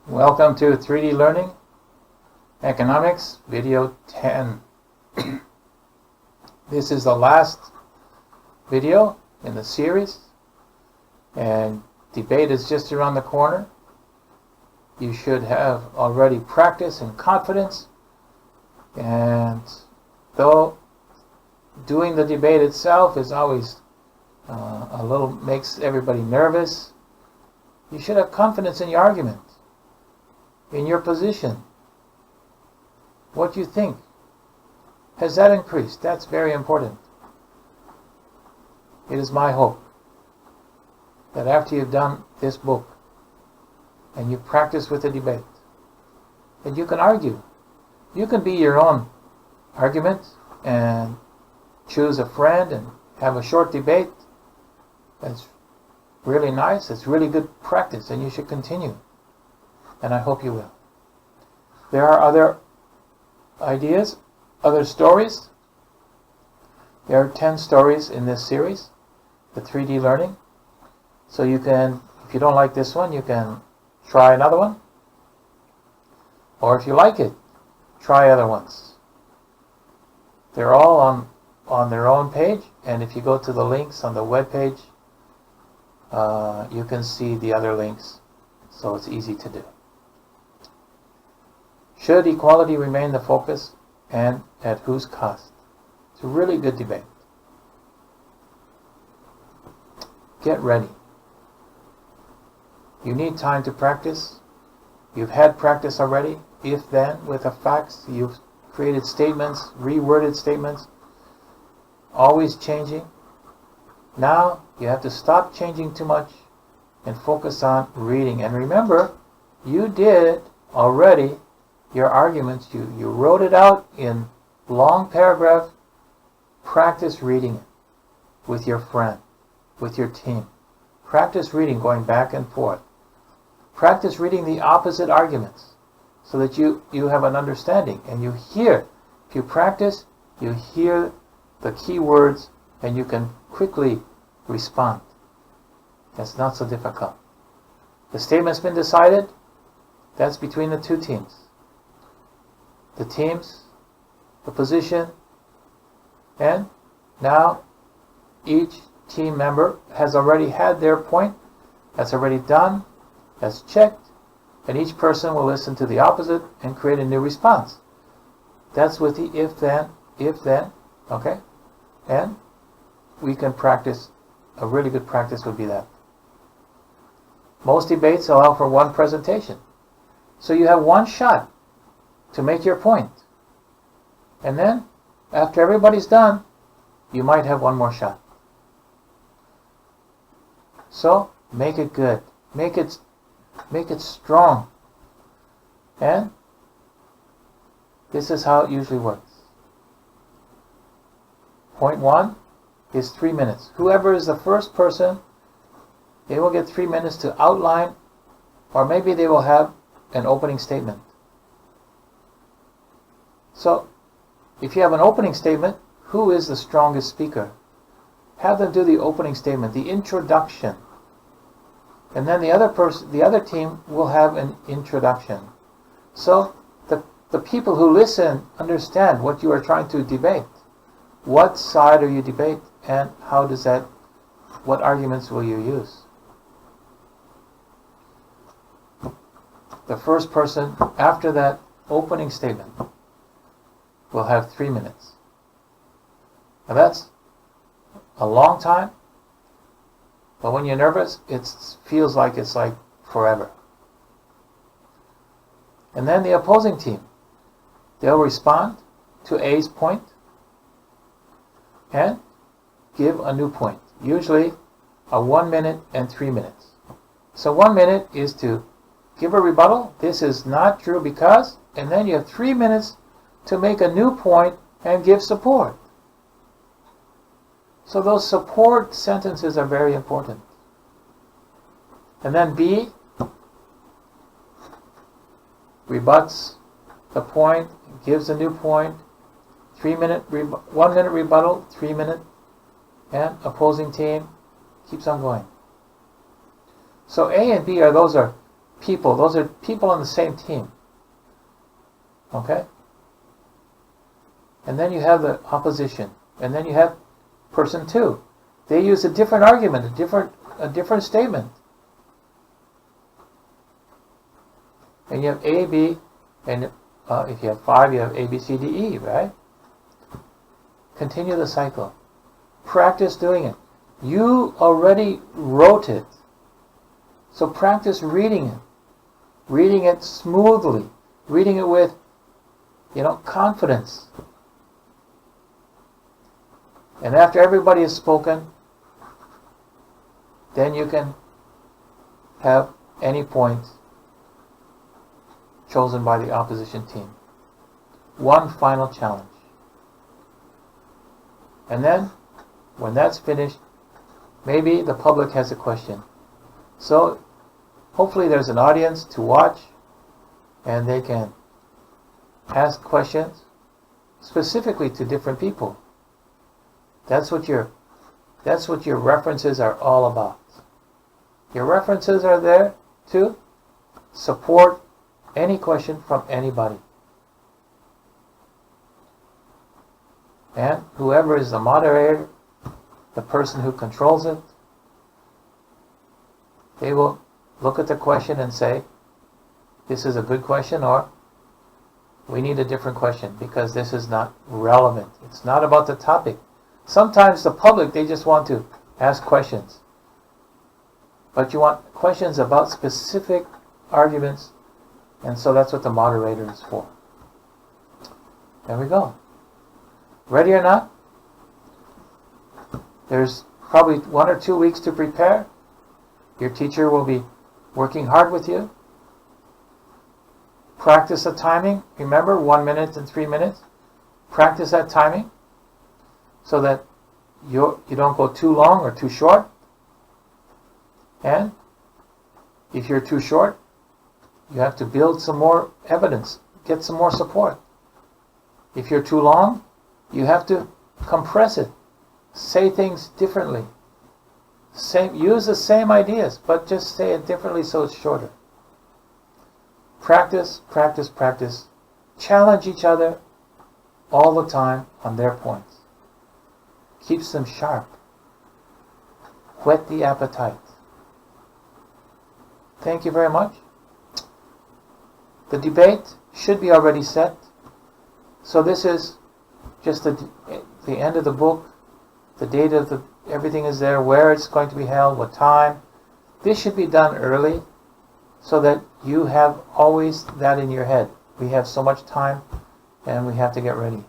Welcome to 3D Learning Economics Video 10. This is the last video in the series, and debate is just around the corner. You should have already practice and confidence, and though doing the debate itself is always makes everybody nervous, you should have confidence in your argument, in your position, what you think. Has that increased? That's very important. It is my hope that after you've done this book and you practice with the debate, that you can argue. You can be your own argument and choose a friend and have a short debate. That's really nice. It's really good practice, and you should continue. And I hope you will. There are other ideas, other stories. There are 10 stories in this series, the 3D learning. So you can, if you don't like this one, you can try another one. Or if you like it, try other ones. They're all on their own page, and if you go to the links on the web page, you can see the other links, so it's easy to do. Should equality remain the focus, and at whose cost? It's a really good debate. Get ready. You need time to practice. You've had practice already. If then, with the facts, you've created statements, reworded statements, always changing. Now you have to stop changing too much and focus on reading. And remember, you did already your arguments. You wrote it out in long paragraph. Practice reading it with your friend, with your team. Practice reading, going back and forth. Practice reading the opposite arguments so that you have an understanding, and you hear. If you practice, you hear the key words and you can quickly respond. That's not so difficult. The statement's been decided. That's between the two teams. The teams, the position, and now each team member has already had their point. That's already done. That's checked. And each person will listen to the opposite and create a new response. That's with the if then, okay? And we can practice. A really good practice would be that. Most debates allow for one presentation. So you have one shot to make your point. And then, after everybody's done, you might have one more shot. So, make it good. Make it strong. And this is how it usually works. Point 1 is 3 minutes. Whoever is the first person, they will get 3 minutes to outline, or maybe they will have an opening statement. So, if you have an opening statement, who is the strongest speaker? Have them do the opening statement, the introduction. And then the other team will have an introduction. So, the people who listen understand what you are trying to debate. What side are you debate, and what arguments will you use? The first person, after that opening statement, will have 3 minutes. Now that's a long time, but when you're nervous, it feels like it's like forever. And then the opposing team, they'll respond to A's point and give a new point. Usually a 1 minute and 3 minutes. So 1 minute is to give a rebuttal. This is not true because, and then you have 3 minutes to make a new point and give support. So those support sentences are very important. And then B rebuts the point, gives a new point. 1 minute rebuttal, 3 minute, and opposing team keeps on going. So A and B are people. Those are people on the same team. Okay? And then you have the opposition. And then you have person 2. They use a different argument, a different statement. And you have A, B, and if you have 5, you have A, B, C, D, E, right? Continue the cycle. Practice doing it. You already wrote it. So practice reading it. Reading it smoothly. Reading it with, confidence. And after everybody has spoken, then you can have any point chosen by the opposition team. One final challenge. And then, when that's finished, maybe the public has a question. So, hopefully there's an audience to watch, and they can ask questions specifically to different people. That's what your references are all about. Your references are there to support any question from anybody. And whoever is the moderator, the person who controls it, they will look at the question and say, this is a good question, or we need a different question because this is not relevant. It's not about the topic. Sometimes the public, they just want to ask questions. But you want questions about specific arguments, and so that's what the moderator is for. There we go. Ready or not? There's probably 1 or 2 weeks to prepare. Your teacher will be working hard with you. Practice the timing. Remember, 1 minute and 3 minutes. Practice that timing so that you don't go too long or too short. And if you're too short, you have to build some more evidence, get some more support. If you're too long, you have to compress it, say things differently. Use the same ideas, but just say it differently so it's shorter. Practice, practice, practice. Challenge each other all the time on their points. Keeps them sharp. Whet the appetite. Thank you very much. The debate should be already set. So this is just the end of the book. The date of everything is there, where it's going to be held, what time. This should be done early so that you have always that in your head. We have so much time and we have to get ready.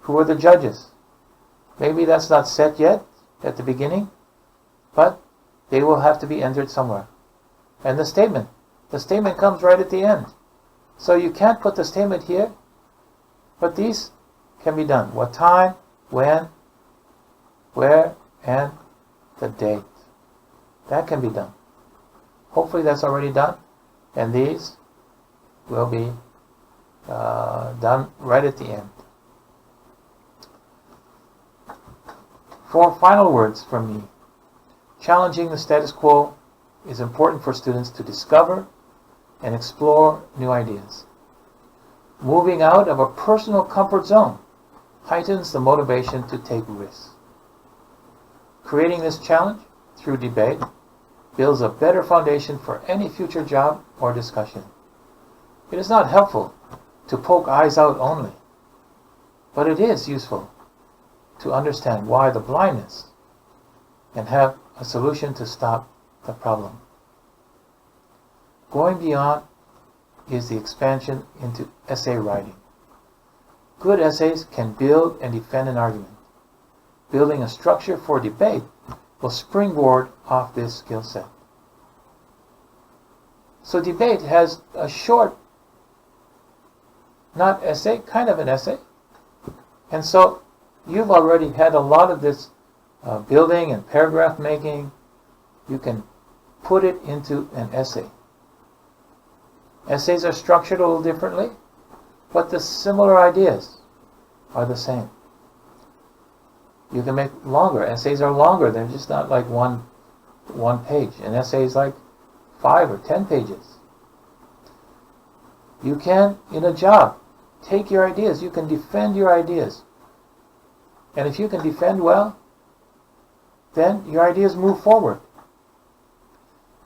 Who are the judges? Maybe that's not set yet at the beginning, but they will have to be entered somewhere. And the statement comes right at the end. So you can't put the statement here, but these can be done. What time, when, where, and the date. That can be done. Hopefully that's already done, and these will be done right at the end. 4 final words from me. Challenging the status quo is important for students to discover and explore new ideas. Moving out of a personal comfort zone heightens the motivation to take risks. Creating this challenge through debate builds a better foundation for any future job or discussion. It is not helpful to poke eyes out only, but it is useful to understand why the blindness and have a solution to stop the problem. Going beyond is the expansion into essay writing. Good essays can build and defend an argument. Building a structure for debate will springboard off this skill set. So debate has a short, not essay, kind of an essay. And so you've already had a lot of this building and paragraph making. You can put it into an essay. Essays are structured a little differently, but the similar ideas are the same. You can make longer. Essays are longer. They're just not like one page. An essay is like 5 or 10 pages. You can, in a job, take your ideas. You can defend your ideas. And if you can defend well, then your ideas move forward.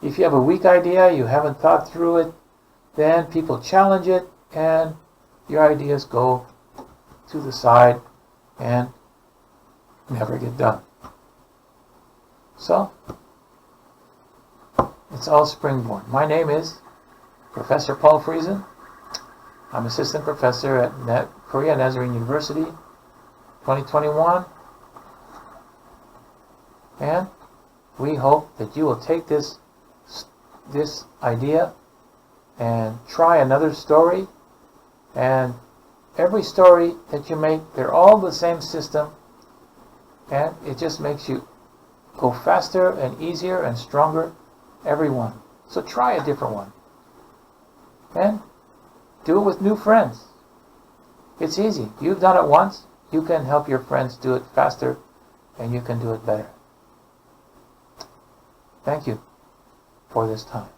If you have a weak idea, you haven't thought through it, then people challenge it, and your ideas go to the side and never get done. So, it's all springboard. My name is Professor Paul Friesen. I'm assistant professor at Korea Nazarene University, 2021. And we hope that you will take this idea and try another story. And every story that you make, they're all the same system. And it just makes you go faster and easier and stronger, every one. So try a different one. And do it with new friends. It's easy. You've done it once. You can help your friends do it faster, and you can do it better. Thank you for this time.